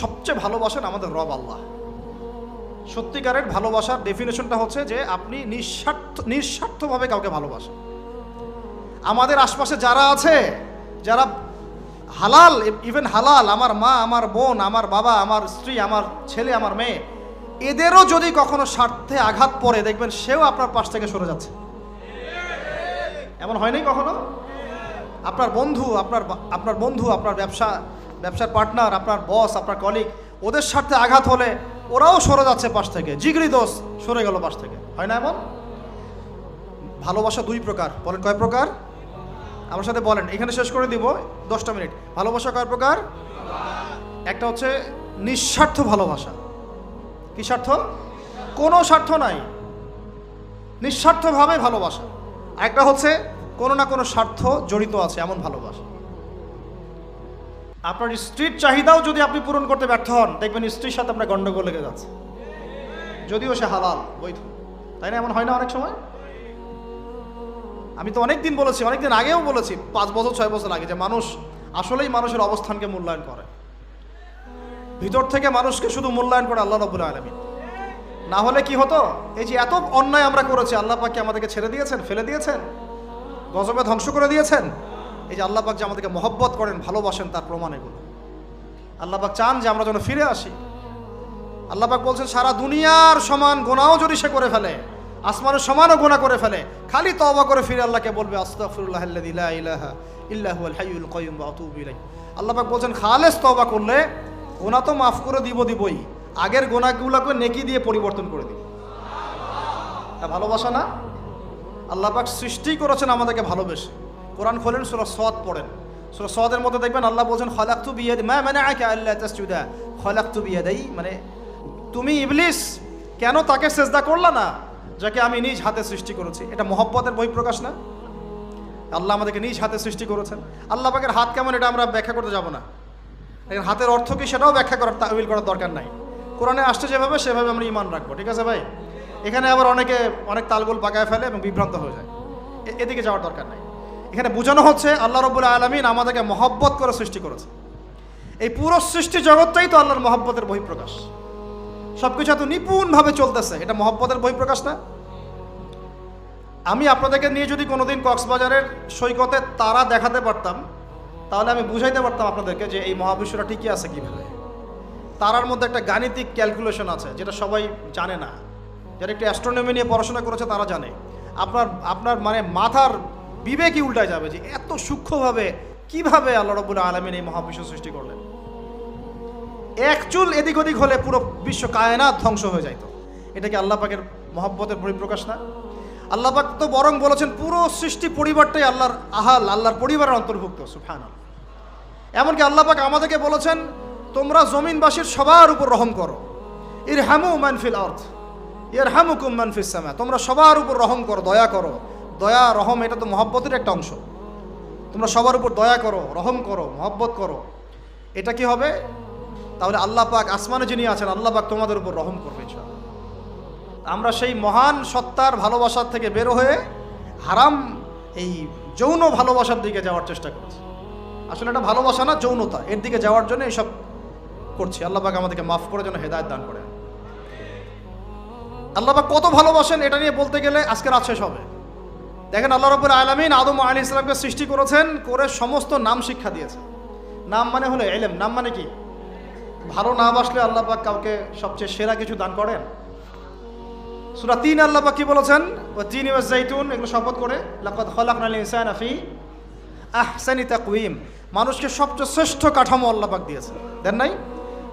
সবচেয়ে ভালোবাসেন আমাদের রব আল্লাহ। সত্যিকারের ভালোবাসার ডেফিনেশনটা হচ্ছে যে আপনি নিঃস্বার্থভাবে কাউকে ভালোবাসেন। আমাদের আশপাশে যারা আছে, যারা হালাল, ইভেন হালাল, আমার মা, আমার বোন, আমার বাবা, আমার স্ত্রী, আমার ছেলে, আমার মেয়ে, এদেরও যদি কখনো স্বার্থে আঘাত পড়ে, দেখবেন সেও আপনার পাশ থেকে সরে যাচ্ছে। এমন হয়নি কখনো? আপনার বন্ধু, আপনার ব্যবসার পার্টনার, আপনার বস, আপনার কলিগ, ওদের স্বার্থে আঘাত হলে ওরাও সরে যাচ্ছে পাশ থেকে, জিগরি দোষ সরে গেল পাশ থেকে, হয় না এমন? ভালোবাসা দুই প্রকার। বলেন কয় প্রকার? আমার সাথে বলেন, এখানে শেষ করে দিব 10টা মিনিট। ভালোবাসা কয় প্রকার? একটা হচ্ছে নিঃস্বার্থ ভালোবাসা। কি স্বার্থ? কোনো স্বার্থ নাই, নিঃস্বার্থভাবে ভালোবাসা। একটা হচ্ছে কোনো না কোনো স্বার্থ জড়িত আছে এমন ভালোবাসা। আপনার স্ত্রীর চাহিদাও যদি আপনি পূরণ করতে ব্যর্থ হন, দেখবেন স্ত্রীর সাথে আপনার গন্ডগোল লেগে যাচ্ছে, যদিও সে হালাল, বৈধ, তাই না? এমন হয় না অনেক সময়? আমি তো অনেকদিন বলেছি, অনেকদিন আগেও বলেছি, 5 বছর 6 বছর আগে, যে মানুষ আসলেই মানুষের অবস্থানকে মূল্যায়ন করে। ভিতর থেকে মানুষকে শুধু মূল্যায়ন করে আল্লাহ রাব্বুল আলামিন। না হলে কি হতো? এই যে এত অন্যায় আমরা করেছি, আল্লাহ পাক কি আমাদেরকে ছেড়ে দিয়েছেন, ফেলে দিয়েছেন, গজবে ধ্বংস করে দিয়েছেন? এই যে আল্লাহ পাক যে আমাদেরকে মহব্বত করেন, ভালোবাসেন, তার প্রমাণ এগুলো। আল্লাহ পাক চান যে আমরা যেন ফিরে আসি। আল্লাহ পাক বলছেন, সারা দুনিয়ার সমান গুনাহও যদি সে করে ফেলে, আসমানের সমানও গুনাহ করে ফেলে, খালি তওবা করে ফিরে আল্লাহকে বলবে, আস্তাগফিরুল্লাহাল্লাযী লা ইলাহা ইল্লা হুয়াল হাইয়ুল কাইয়্যুম ওয়া আতুবু ইলাইহি। আল্লাহ পাক বলছেন, খালেস তওবা করলে গুনাহ তো মাফ করে দিবই, আগের গুনাহগুলোকে নেকি দিয়ে পরিবর্তন করে দিব। তা ভালোবাসা না? আল্লাহ পাক সৃষ্টি করেছেন আমাদেরকে ভালোবেসে। কোরআন খোলেন, সূরা সদ পড়েন, সূরা সদের মধ্যে দেখবেন আল্লাহ বলছেন, খালাকতু বিয়াদি মা মানাআকা আল্লা তাসজুদা খালাকতু বিয়াদাই, মানে তুমি ইবলিস কেন তাকে সিজদা করলা না যাকে আমি নিজ হাতে সৃষ্টি করেছি? এটা মহব্বতের বহিঃপ্রকাশ না? আল্লাহ আমাদেরকে নিজ হাতে সৃষ্টি করেছেন। আল্লাহ পাকের হাত কেমন এটা আমরা ব্যাখ্যা করতে যাব না। হাতের অর্থ কি সেটাও ব্যাখ্যা করার, তাওয়িল করার দরকার নাই। কোরআনে আসছে যেভাবে সেভাবে আমরা ঈমান রাখবো, ঠিক আছে ভাই? এখানে আবার অনেক তালগোল পাকায় ফেলে এবং বিভ্রান্ত হয়ে যায়, এদিকে যাওয়ার দরকার নাই। এখানে বোঝানো হচ্ছে আল্লাহ রাব্বুল আলামিন আমাদেরকে মহব্বত করে সৃষ্টি করেছে। এই পুরো সৃষ্টি জগৎটাই তো আল্লাহর মহব্বতের বহিঃপ্রকাশ। সবকিছু এত নিপুণভাবে চলতেছে, এটা মহব্বতের বহিঃপ্রকাশ না? আমি আপনাদেরকে নিয়ে যদি কোনোদিন কক্সবাজারের সৈকতে তারা দেখাতে পারতাম, তাহলে আমি বুঝাইতে পারতাম আপনাদেরকে যে এই মহাবিশ্বটা ঠিকই আছে কীভাবে। তারার মধ্যে একটা গাণিতিক ক্যালকুলেশন আছে যেটা সবাই জানে না। যারা একটু অ্যাস্ট্রোনমি নিয়ে পড়াশোনা করেছে তারা জানে। আপনার মানে মাথার বিবেকই উল্টায় যাবে যে এত সূক্ষ্মভাবে কিভাবে আল্লাহ রাব্বুল আলামিন এই মহাবিশ্ব সৃষ্টি করলেন। এক চুল এদিক ওদিক হলে পুরো বিশ্ব কায়নাত ধ্বংস হয়ে যাইত। এটা কি আল্লাহ পাকের মহব্বতের পরিপ্রকাশ না? আল্লাহ পাক তো বরং বলেছেন পুরো সৃষ্টি পরিবারটাই আল্লাহর পরিবারের অন্তর্ভুক্ত। সুবহানাল্লাহ। এমনকি আল্লাহ পাক আমাদেরকে বলেছেন, তোমরা জমিনবাসীর সবার উপর রহম করো। ইরহামু মান ফিল আরদ ইয়ারহামুকুম মান ফিস সামা। তোমরা সবার উপর রহম করো, দয়া করো। দয়া, রহম, এটা তো মহব্বতের একটা অংশ। তোমরা সবার উপর দয়া করো, রহম করো, মহব্বত করো। এটা কি হবে? তাহলে আল্লাহ পাক আসমানে যিনি আছেন, আল্লাহ পাক তোমাদের উপর রহম করবে ইনশাআল্লাহ। আমরা সেই মহান সত্তার ভালোবাসার থেকে বের হয়ে হারাম এই যৌন ভালোবাসার দিকে যাওয়ার চেষ্টা করছি। আসলে এটা ভালোবাসা না, যৌনতা, এর দিকে যাওয়ার জন্য এইসব করছি। আল্লাহ পাক আমাদেরকে মাফ করে যেন হেদায়েত দান করেন। আল্লাহ পাক কত ভালোবাসেন এটা নিয়ে বলতে গেলে আজকে রাত শেষ হবে। দেখেন, আল্লাহ রাব্বুল আলামিন আদম আলাইহিস সালামকে সৃষ্টি করেছেন, করে সমস্ত নাম শিক্ষা দিয়েছেন। নাম মানে হলো ইলম। নাম মানে কি? ভালো না বাসলে আল্লাহ পাক কাউকে সবচেয়ে সেরা কিছু দান করেন। সূরা ৩ আল্লাহ পাক কি বলেছেন? ওয়া তিন ওয়া যাইতুন, এগুলো শপথ করে, লাকাদ খালাকনাল ইনসানা ফি আহসানি তাকওয়িম। মানুষকে সবচেয়ে শ্রেষ্ঠ কাঠামো আল্লাহ পাক দিয়েছেন, দেন নাই?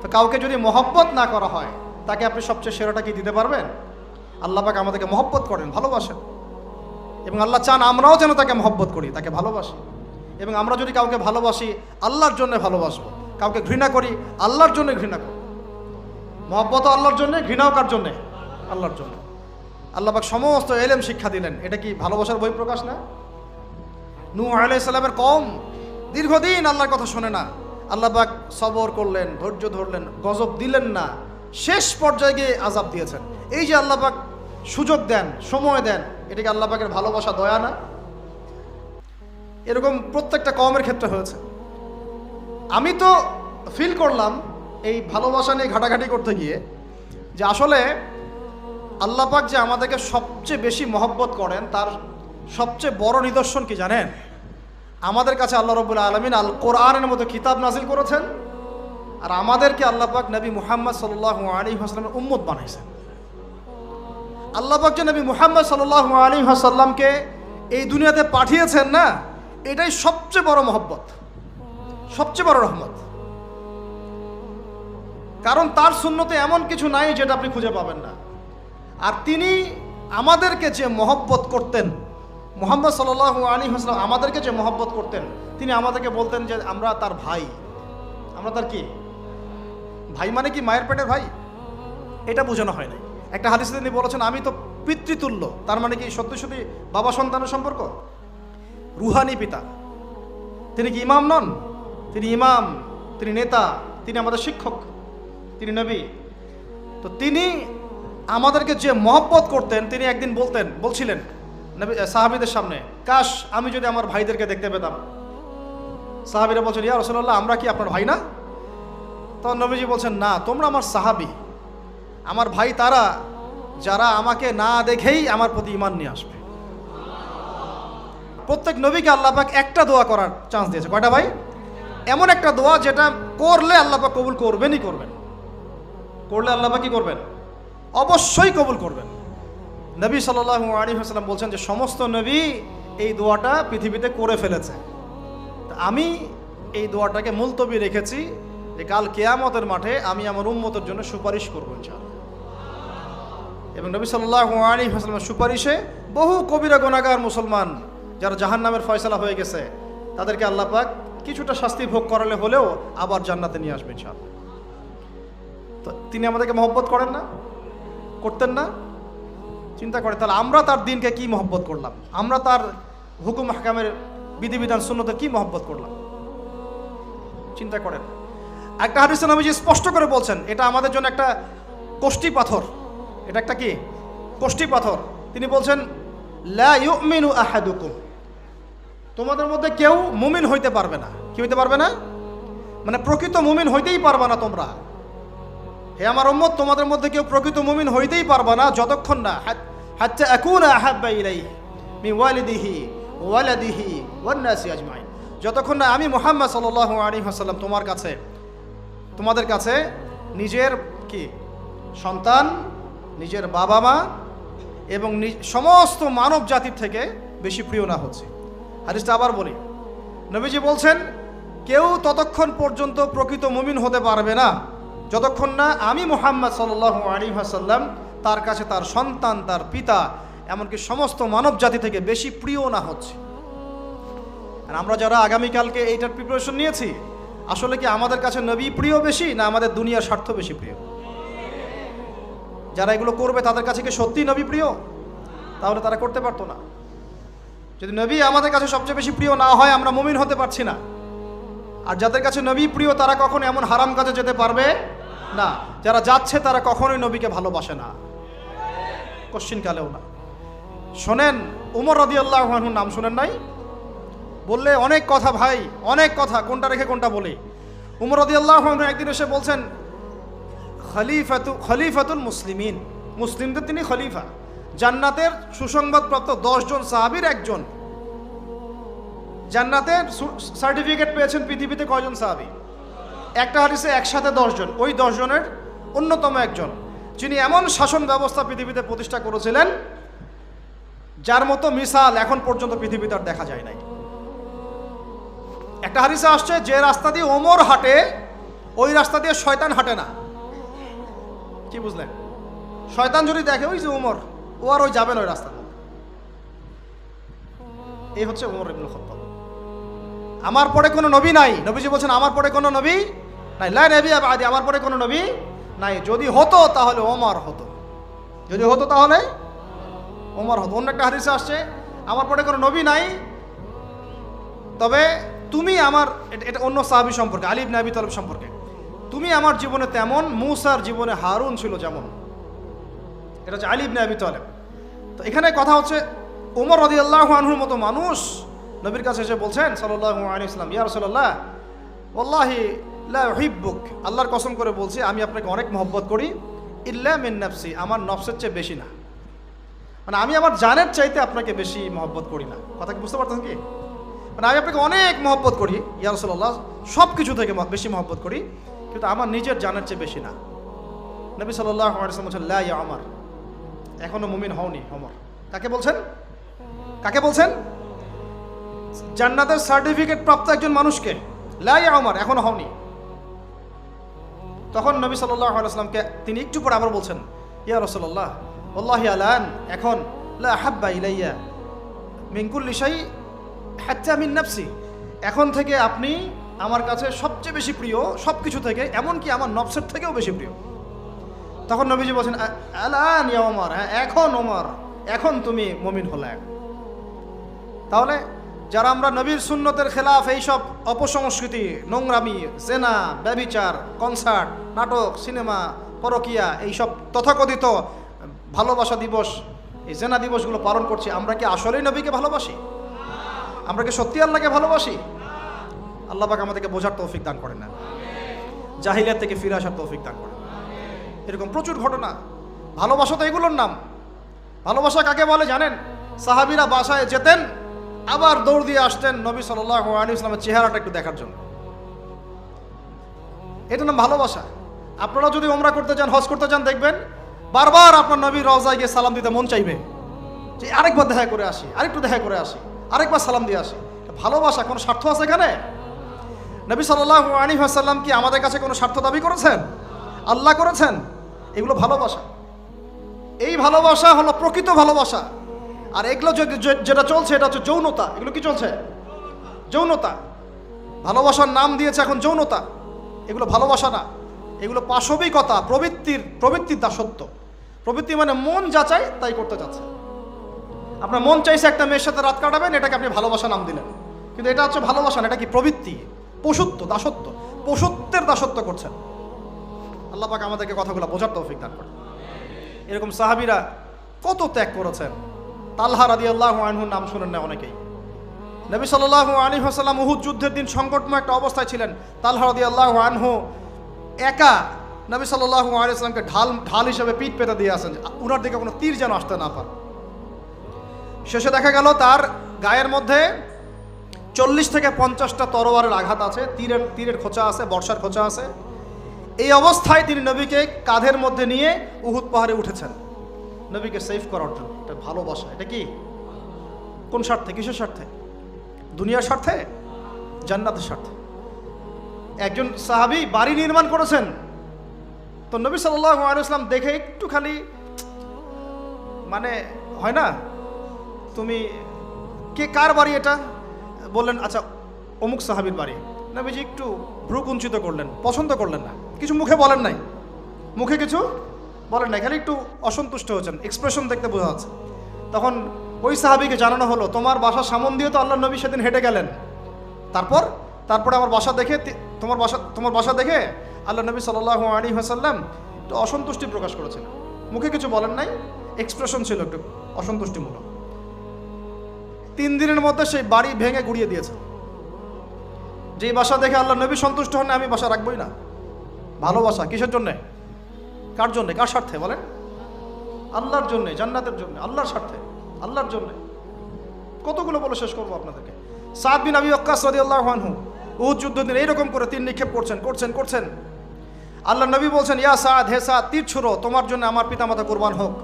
তো কাউকে যদি মহব্বত না করা হয়, তাকে আপনি সবচেয়ে সেরাটা কি দিতে পারবেন? আল্লাহ পাক আমাদেরকে মহব্বত করেন, ভালোবাসেন, এবং আল্লাহ চান আমরাও যেন তাকে মহব্বত করি, তাকে ভালোবাসি। এবং আমরা যদি কাউকে ভালোবাসি, আল্লাহর জন্য ভালোবাসবো। কাউকে ঘৃণা করি, আল্লাহর জন্য ঘৃণা করি। মহব্বত আল্লাহর জন্য, ঘৃণাও কার জন্য? আল্লাহর জন্য। আল্লাহ পাক সমস্ত ইলম শিক্ষা দিলেন, এটা কি ভালোবাসার বহিঃপ্রকাশ না? নূহ আলাইহিস সালামের কওম দীর্ঘদিন আল্লাহর কথা শোনে না। আল্লাহ পাক সবর করলেন, ধৈর্য ধরলেন, গজব দিলেন না, শেষ পর্যায়ে গিয়ে আযাব দিয়েছেন। এই যে আল্লাহ পাক সুযোগ দেন, সময় দেন, এটা কি আল্লাহ পাকের ভালোবাসা, দয়া না? এরকম প্রত্যেকটা কওমের ক্ষেত্রে হয়েছে। আমি তো ফিল করলাম এই ভালোবাসা নিয়ে ঘাটাঘাটি করতে গিয়ে যে আসলে আল্লাহ পাক যে আমাদেরকে সবচেয়ে বেশি মহব্বত করেন তার সবচেয়ে বড় নিদর্শন কি জানেন? আমাদের কাছে আল্লাহ রাব্বুল আলামিন আল কোরআনের মতো কিতাব নাজিল করেছেন, আর আমাদেরকে আল্লাহ পাক নবী মুহাম্মদ সাল্লাল্লাহু আলাইহি ওয়াসাল্লামের উম্মত বানাইছেন। আল্লাহ পাক যে নবী মুহাম্মদ সাল্লাল্লাহু আলাইহি ওয়াসাল্লামকে এই দুনিয়াতে পাঠিয়েছেন না, এটাই সবচেয়ে বড় মহব্বত, সবচেয়ে বড় রহমত। কারণ তার সুন্নতে এমন কিছু নাই যেটা আপনি খুঁজে পাবেন না। আর তিনি আমাদেরকে যে মহব্বত করতেন, মুহাম্মদ সাল্লাল্লাহু আলাইহি ওয়াসাল্লাম আমাদেরকে যে মহব্বত করতেন, তিনি আমাদেরকে বলতেন যে আমরা তার ভাই। আমরা তার কি ভাই? মানে কি মায়ের পেটের ভাই? এটা বোঝানো হয় নাই। একটা হাদিসে তিনি বলেছেন আমি তো পিতৃতুল্য। তার মানে কি সত্যি সত্যি বাবা সন্তানের সম্পর্ক? রুহানি পিতা। তিনি কি ইমাম নন? তিনি ইমাম, তিনি নেতা, তিনি আমাদের শিক্ষক, তিনি নবী। তো তিনি আমাদেরকে যে মহব্বত করতেন, তিনি একদিন বলছিলেন নবী সাহাবীদের সামনে, কাশ আমি যদি আমার ভাইদেরকে দেখতে পেতাম। সাহাবীরা বলছেন ইয়া রাসূলুল্লাহ আমরা কি আপনার ভাই না? তখন নবীজি বলছেন না, তোমরা আমার সাহাবী। আমার ভাই তারা যারা আমাকে না দেখেই আমার প্রতি ঈমান নিয়ে আসবে। প্রত্যেক নবীকে আল্লাহ পাক একটা দোয়া করার চান্স দিয়েছে। কয়টা ভাই? এমন একটা দোয়া যেটা করলে আল্লাহ পাক কবুল করবেনই করবেন। করলে আল্লাহ পাক কি করবেন? অবশ্যই কবুল করবেন। নবী সাল্লাল্লাহু আলাইহি ওয়াসাল্লাম বলছেন যে সমস্ত নবী এই দোয়াটা পৃথিবীতে করে ফেলেছে। আমি এই দোয়াটাকে মুলতবি রেখেছি যে কাল কিয়ামতের মাঠে আমি আমার উম্মতের জন্য সুপারিশ করব ইনশাআল্লাহ। এবং নবী সাল্লাল্লাহু আলাইহি ওয়াসাল্লামের সুপারিশে বহু কবিরা গুনাহগার মুসলমান যারা জাহান্নামের ফয়সালা হয়ে গেছে তাদেরকে আল্লাহ পাক কিছুটা শাস্তি ভোগ করালে হলেও আবার জান্নাতে নিয়ে আসবেন ইনশাআল্লাহ। তো তিনি আমাদেরকে মহব্বত করেন না? করতেন না? চিন্তা করে তাহলে আমরা তার দিনকে কি মহব্বত করলাম? আমরা তার হুকুম হাকামের বিধিবিধান সুন্নতে কি মহব্বত করলাম? চিন্তা করেন। একটা হাদিসে নবীজি স্পষ্ট করে বলছেন এটা আমাদের জন্য একটা কষ্টি পাথর। এটা একটা কি কষ্টি পাথর। তিনি বলছেন লা ইউমিনু আহাদুকুম, তোমাদের মধ্যে কেউ মুমিন হইতে পারবে না। কি হইতে পারবে না? মানে প্রকৃত মুমিন হইতেই পারবে না তোমরা। হে আমার উম্মত, তোমাদের মধ্যে কেউ প্রকৃত মুমিন হইতেই পারবে না যতক্ষণ না হাত্তা আকুনা আহাব্বা ইলাইহি মিন ওয়ালিদিহি ওয়ালাদিহি ওয়ান নাসি আজমাইন, যতক্ষণ না আমি মুহাম্মদ সাল্লাল্লাহু আলাইহি ওয়াসাল্লাম তোমাদের কাছে নিজের কি সন্তান, নিজের বাবা মা এবং সমস্ত মানব জাতির থেকে বেশি প্রিয় না হচ্ছে। হাদিসটা আবার বলি, নবীজি বলছেন কেউ ততক্ষণ পর্যন্ত প্রকৃত মুমিন হতে পারবে না যতক্ষণ না আমি মুহাম্মদ সাল্লাল্লাহু আলাইহি ওয়াসাল্লাম তার কাছে তার সন্তান, তার পিতা, এমনকি সমস্ত মানব জাতি থেকে বেশি প্রিয় না হচ্ছে। আর আমরা যারা আগামীকালকে এইটার প্রিপারেশন নিয়েছি, আসলে কি আমাদের কাছে নবী প্রিয় বেশি না আমাদের দুনিয়ার স্বার্থ বেশি প্রিয়? যারা এগুলো করবে তাদের কাছে কি সত্যিই নবী প্রিয়? তাহলে তারা করতে পারতো না। যদি নবী আমাদের কাছে সবচেয়ে বেশি প্রিয় না হয়, আমরা মুমিন হতে পারছি না। আর যাদের কাছে নবী প্রিয় তারা কখনো এমন হারাম কাজে যেতে পারবে না। যারা যাচ্ছে তারা কখনোই নবীকে ভালোবাসে না, কোশ্চিনকালেও না। শোনেন, উমর রাদিয়াল্লাহু আনহুর নাম শুনেন নাই? বললে অনেক কথা ভাই, অনেক কথা, কোনটা রেখে কোনটা বলি। উমর রাদিয়াল্লাহু আনহু একদিন এসে বলছেন খলিফাতুল মুসলিমিন, মুসলিমদের তিনি খলিফা। জান্নাতের সুসংবাদপ্রাপ্ত 10 জন সাহাবীর একজন। জান্নাতের সার্টিফিকেট পেয়েছেন পৃথিবীতে কয়জন সাহাবী? একটা হাদিসে একসাথে 10 জন। ওই 10 জনের অন্যতম একজন, যিনি এমন শাসন ব্যবস্থা পৃথিবীতে প্রতিষ্ঠা করেছিলেন যার মতো মিসাল এখন পর্যন্ত পৃথিবীতে আর দেখা যায় নাই। একটা হাদিসে আসছে যে রাস্তা দিয়ে ওমর হাঁটে ওই রাস্তা দিয়ে শয়তান হাঁটে না। কি বুঝলেন? শয়তান যদি দেখে ওই যে ওমর, ও আর ওই যাবে না ওই রাস্তা। এই হচ্ছে ওমর ইবনে খাত্তাব। আমার পরে কোনো নবী নাই। নবীজি বলছেন আমার পরে কোনো নবী নাই, লা নবিয়্যা বা'দি, আমার পরে কোনো নবী নাই। যদি হতো তাহলে ওমর হতো, যদি হতো তাহলে ওমর হতো। অন্য একটা হাদিসে আসছে আমার পরে কোনো নবী নাই, তবে তুমি আমার, এটা অন্য সাহাবী সম্পর্কে, আলী ইবনে আবি তালিব সম্পর্কে, তুমি আমার জীবনে তেমন মূসার জীবনে হারুন ছিল যেমন। এটা হচ্ছে আলী ইবনে আবি তালিব। তো এখানে কথা হচ্ছে ওমর রাদিয়াল্লাহু আনহুর মতো মানুষ নবীর কাছে এসে বলছেন সাল্লাল্লাহু আলাইহি ওয়াসাল্লাম, ইয়া রাসূলুল্লাহ ওয়াল্লাহি লা উহিব্বুক, আল্লাহর কসম করে বলছি আমি আপনাকে অনেক মহব্বত করি, ইল্লা মিন নাফসি, আমার নফসের চেয়ে বেশি না। মানে আমি আমার জানের চাইতে আপনাকে বেশি মহব্বত করি না। কথা কি বুঝতে পারতেন কি? মানে আমি আপনাকে অনেক মহব্বত করি ইয়া রাসূলুল্লাহ, সব কিছু থেকে বেশি মহব্বত করি, কিন্তু আমার নিজের জানের চেয়ে বেশি না। নবী সাল্লাল্লাহু আলাইহি ওয়াসাল্লাম বলছেন, লা ইয়া ওমর, এখনো মুমিন হওনি ওমর। কাকে বলছেন? কাকে বলছেন? জান্নাতের সার্টিফিকেট প্রাপ্ত একজন মানুষকে। লা ইয়া ওমর, এখনো হওনি। তখন নবী সাল্লাল্লাহু আলাইহি ওয়াসাল্লামকে তিনি একটু পরে আবার বলছেন, ইয়া রাসূলুল্লাহ ওয়াল্লাহি আলান, এখন লা হাব্বা ইলাইয়া মিন কুল্লি শাই হাত্তা মিন নাফসি, এখন থেকে আপনি আমার কাছে সবচেয়ে বেশি প্রিয় সব কিছু থেকে, এমনকি আমার নফসের থেকেও বেশি প্রিয়। তখন নবীজি বলছেন, আলান ইয়া ওমর, হ্যাঁ এখন ওমর, এখন তুমি মুমিন হলে। তাহলে যারা আমরা নবীর সুন্নতের খেলাফ এইসব অপসংস্কৃতি, নোংরামি, জেনা, ব্যভিচার, কনসার্ট, নাটক, সিনেমা, পরকিয়া, এইসব তথাকথিত ভালোবাসা দিবস, এই জেনা দিবসগুলো পালন করছি, আমরা কি আসলেই নবীকে ভালোবাসি? আমরা কি সত্যি আল্লাহকে ভালোবাসি? আল্লাহ পাক আমাদেরকে বোঝার তৌফিক দান করেন না, জাহিলিয়াত থেকে ফিরে আসার তৌফিক দান করেন। এরকম প্রচুর ঘটনা। ভালোবাসা তো এগুলোর নাম। ভালোবাসা কাকে বলে জানেন? সাহাবীরা বাসায় যেতেন, আবার দৌড় দিয়ে আসতেন নবী সাল্লাল্লাহু আলাইহি ওয়াসাল্লামের চেহারাটা একটু দেখার জন্য। এটা নাম ভালোবাসা। আপনারা যদি উমরা করতে যান, হজ করতে যান, দেখবেন বারবার আপনার নবীর রওজায় গিয়ে সালাম দিতে মন চাইবে, যে আরেকবার দেখা করে আসি, আরেকটু দেখা করে আসি, আরেকবার সালাম দিয়ে আসি। ভালোবাসা কোনো স্বার্থ আছে এখানে? নবী সাল্লাল্লাহু আলাইহি ওয়াসাল্লাম কি আমাদের কাছে কোনো স্বার্থ দাবি করেছেন? আল্লাহ করেছেন। এগুলো ভালোবাসা। এই ভালোবাসা হলো প্রকৃত ভালোবাসা। আর এগুলো যেটা চলছে এটা হচ্ছে যৌনতা। এগুলো কি চলছে? যৌনতা। ভালোবাসার নাম দিয়েছে এখন যৌনতা। এগুলো ভালোবাসা না, এগুলো পাশবিকতা, প্রবৃত্তির দাসত্ব। প্রবৃত্তি মানে মন যা চায় তাই করতে চাচ্ছে। আপনার মন চাইছে একটা মেয়ের সাথে রাত কাটাবেন, এটাকে আপনি ভালোবাসা নাম দিলেন, কিন্তু এটা হচ্ছে ভালোবাসা না, এটা কি প্রবৃত্তি, পশুত্ব, দাসত্ব, পশুত্বের দাসত্ব করছেন। আল্লাহ পাক আমাদেরকে কথাগুলো বোঝার তৌফিক দান করেন। এরকম সাহাবীরা কত ত্যাগ করেছেন। তালহা রাদিয়াল্লাহু আনহুর নাম শুনেন না অনেকেই। নবী সাল্লাল্লাহু আলাইহি ওয়াসাল্লাম উহুদ যুদ্ধের দিন সংকটময় একটা অবস্থায় ছিলেন। তালহা রাদিয়াল্লাহু আনহু একা নবী সাল্লাল্লাহু আলাইহি ওয়াসাল্লামকে ঢাল হিসেবে পিঠ পেতে দিয়ে আসেন, উনার দিকে কোনো তীর যেন আসতে না পারে। শেষে দেখা গেল তার গায়ের মধ্যে 40 থেকে 50টা তরোয়ারের আঘাত আছে, তীরের খোঁচা আছে, বর্ষার খোঁচা আছে। এই অবস্থায় তিনি নবীকে কাঁধের মধ্যে নিয়ে উহুদ পাহাড়ে উঠেছেন নবীকে সেভ করার জন্য। এটা ভালোবাসা। এটা কি? কোন স্বার্থে? কিসের স্বার্থে? দুনিয়ার স্বার্থে? জান্নাতের স্বার্থে। একজন সাহাবী বাড়ি নির্মাণ করেছেন, তো নবী সাল্লাল্লাহু আলাইহি ওয়াসাল্লাম দেখে একটু খালি মানে হয় না, তুমি কে, কার বাড়ি এটা? বললেন আচ্ছা অমুক সাহাবীর বাড়ি। নবীজি একটু ভ্রু কুঞ্চিত করলেন, পছন্দ করলেন না, কিছু মুখে বলেন নাই, মুখে কিছু বলেন নাই, খালি একটু অসন্তুষ্ট হয়েছেন, এক্সপ্রেশন দেখতে বোঝা যাচ্ছে। তখন ওই সাহাবীকে জানানো হলো, তোমার বাসার সামন দিয়ে তো আল্লাহ নবী সেদিন হেঁটে গেলেন, তারপরে আমার বাসা দেখে, তোমার বাসা দেখে আল্লাহ নবী সাল্লাল্লাহু আলাইহি ওয়াসাল্লাম একটু অসন্তুষ্টি প্রকাশ করেছেন, মুখে কিছু বলেন নাই, এক্সপ্রেশন ছিল একটু অসন্তুষ্টিমূলক। 3 দিনের মধ্যে সেই বাড়ি ভেঙে গুড়িয়ে দিয়েছে। যেই বাসা দেখে আল্লাহ নবী সন্তুষ্ট হন, আমি বাসা রাখবই না। ভালোবাসা কিসের জন্যে? কার জন্যে? কার স্বার্থে বলেন? আল্লাহর জন্যে, জান্নাতের জন্য, আল্লাহর স্বার্থে, আল্লাহর জন্যে। কতগুলো বলে শেষ করবো আপনাদেরকে। সাদ বিন আবি ওয়াক্কাস রাদিয়াল্লাহু আনহু উহুদ যুদ্ধের দিন এইরকম করে তীর নিক্ষেপ করছেন। আল্লাহ নবী বলছেন, ইয়া সাদ, হে সাদ, তীর ছুড়ো, তোমার জন্য আমার পিতামাতা কুরবান হোক।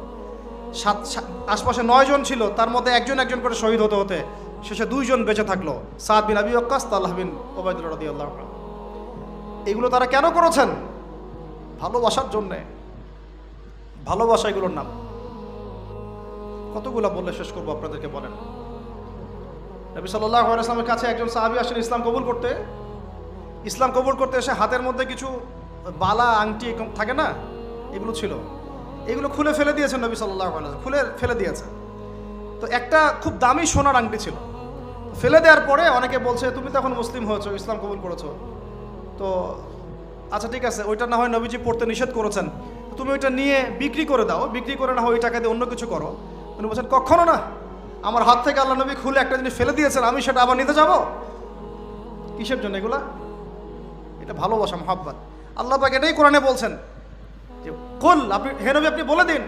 আশপাশে 9 জন ছিল, তার মধ্যে একজন করে শহীদ হতে শেষে 2 জন বেঁচে থাকলো, সাদ বিন আবি ওয়াক্কাস, তালহা বিন উবাইদুল্লাহ রাদিয়াল্লাহু আনহু। এগুলো তারা কেন করেছেন? ভালোবাসার জন্যে। ভালোবাসা এগুলোর নাম। কতগুলো বললে শেষ করবো আপনাদেরকে বলেন। নবী সাল্লাল্লাহু আলাইহি ওয়াসাল্লামের কাছে একজন সাহাবী আসেন ইসলাম কবুল করতে এসে হাতের মধ্যে কিছু বালা, আংটি থাকে না, এগুলো ছিল, এগুলো খুলে ফেলে দিয়েছেন নবী সাল্লাল্লাহু আলাইহি ওয়াসাল্লাম, খুলে ফেলে দিয়েছে। তো একটা খুব দামি সোনার আংটি ছিল, ফেলে দেওয়ার পরে অনেকে বলছে, তুমি তো এখন মুসলিম হয়েছো, ইসলাম কবুল করেছো, তো আচ্ছা ঠিক আছে, ওইটা না হয় নবীজি পড়তে নিষেধ করেছেন, তুমি ওইটা নিয়ে বিক্রি করে দাও, বিক্রি করে না হয় ওই টাকা দিয়ে অন্য কিছু করো। উনি বলছেন, কখনো না, আমার হাত থেকে আল্লাহ নবী খুলে একটা জিনিস ফেলে দিয়েছেন, আমি সেটা আবার নিতে যাব? কিসের জন্য এগুলা? এটা ভালোবাসা, মহব্বত। আল্লাহ পাক এটাই কোরআনে বলছেন যে কুল, আপনি হে নবী আপনি বলে দিন,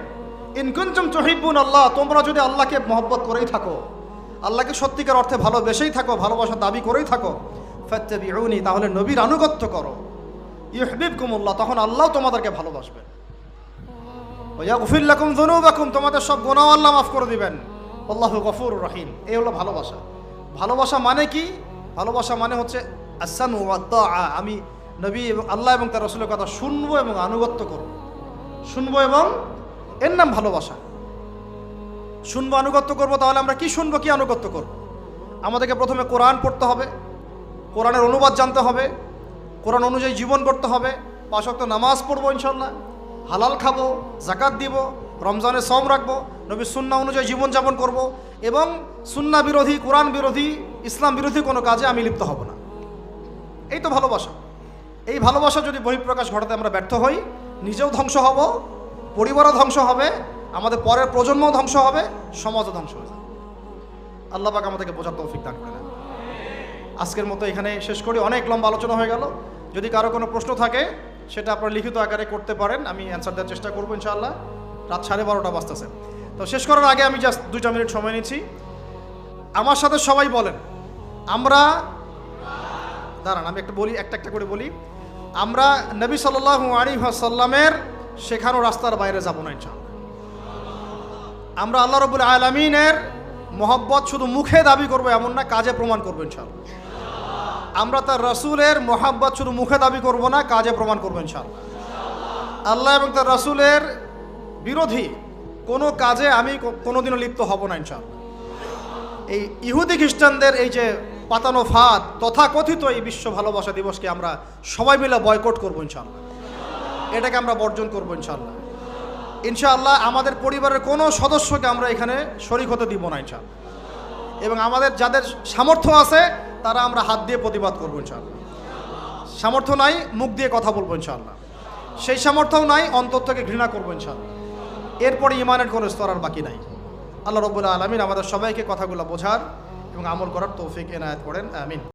ইন কুনতুম তুহিব্বুন আল্লাহ, তোমরা যদি আল্লাহকে মহব্বত করেই থাকো, আল্লাহকে সত্যিকার অর্থে ভালোবেসেই থাকো, ভালোবাসা দাবি করেই থাকো, ফাত্তাবিউনি, তাহলে নবীর আনুগত্য করো, ইউহিব্বুকুমুল্লাহ, তখন আল্লাহ তোমাদেরকে ভালোবাসবেন, ওয়া ইয়াগফির লাকুম যুনুবাকুম, তোমাদের সব গুনাহ আল্লাহ মাফ করে দিবেন, আল্লাহু গফুরুর রহিম। এই হলো ভালোবাসা। ভালোবাসা মানে কি? ভালোবাসা মানে হচ্ছে আসানু ওয়া তাআ, আমি নবী এবং আল্লাহ এবং তার রাসূলের কথা শুনবো এবং আনুগত্য করব, শুনবো এবং এর নাম ভালোবাসা। শুনবো, আনুগত্য করব, তাহলে আমরা কি শুনবো, কি আনুগত্য করব? আমাদেরকে প্রথমে কোরআন পড়তে হবে, কোরআনের অনুবাদ জানতে হবে, কোরআন অনুযায়ী জীবন করতে হবে, 5 ওয়াক্ত নামাজ পড়বো ইনশাল্লাহ, হালাল খাবো, যাকাত দিব, রমজানে সওম রাখবো, নবীর সুন্নাহ অনুযায়ী জীবনযাপন করব, এবং সুন্নাহ বিরোধী, কোরআন বিরোধী, ইসলাম বিরোধী কোনো কাজে আমি লিপ্ত হব না। এই তো ভালোবাসা। এই ভালোবাসা যদি বহিঃপ্রকাশ ঘটাতে আমরা ব্যর্থ হই, নিজেও ধ্বংস হব, পরিবারও ধ্বংস হবে, আমাদের পরের প্রজন্মও ধ্বংস হবে, সমাজও ধ্বংস হয়ে যাবে। আল্লাহ পাক আমাদেরকে বোঝার তৌফিক দান করেন। আজকের মতো এখানে শেষ করি, অনেক লম্বা আলোচনা হয়ে গেল। যদি কারো কোনো প্রশ্ন থাকে সেটা আপনারা লিখিত আকারে করতে পারেন, আমি অ্যান্সার দেওয়ার চেষ্টা করবো ইনশাআল্লাহ। রাত 12:30 বাজতেছে, তো শেষ করার আগে আমি জাস্ট 2টা মিনিট সময় নিচ্ছি। আমার সাথে সবাই বলেন, আমরা, দাঁড়ান আমি একটা বলি, একটা করে বলি, আমরা নবী সাল্লাল্লাহু আলাইহি ওয়াসাল্লামের শেখানো রাস্তার বাইরে যাব না ইনশাআল্লাহ। আমরা আল্লাহ রাব্বুল আলামিনের মহব্বত শুধু মুখে দাবি করবো এমন না, কাজে প্রমাণ করবো ইনশাআল্লাহ। আমরা তার রাসূলের মহব্বত শুধু মুখে দাবি করব না, কাজে প্রমাণ করবো ইনশাআল্লাহ। আল্লাহ এবং তার রাসূলের বিরোধী কোনো কাজে আমি কোনোদিনও লিপ্ত হব না ইনশাআল্লাহ। এই ইহুদি খ্রিস্টানদের এই যে পাতানো ফাঁদ, তথাকথিত এই বিশ্ব ভালোবাসা দিবসকে আমরা সবাই মিলে বয়কট করবো ইনশাআল্লাহ। এটাকে আমরা বর্জন করবো ইনশাআল্লাহ। ইনশাআল্লাহ আমাদের পরিবারের কোনো সদস্যকে আমরা এখানে শরীক হতে দিব না ইনশাআল্লাহ। এবং আমাদের যাদের সামর্থ্য আছে তারা আমরা হাত দিয়ে প্রতিবাদ করবো ইনশাআল্লাহ। সামর্থ্য নাই, মুখ দিয়ে কথা বলবো ইনশাআল্লাহ। সেই সামর্থ্যও নাই, অন্তর থেকে ঘৃণা করবো ইনশাআল্লাহ। এরপরে ঈমানের কোনো স্তর আর বাকি নাই। আল্লাহ রাব্বুল আলামিন আমাদের সবাইকে কথাগুলো বোঝার এবং আমল করার তৌফিক এনায়েত করেন, আমিন।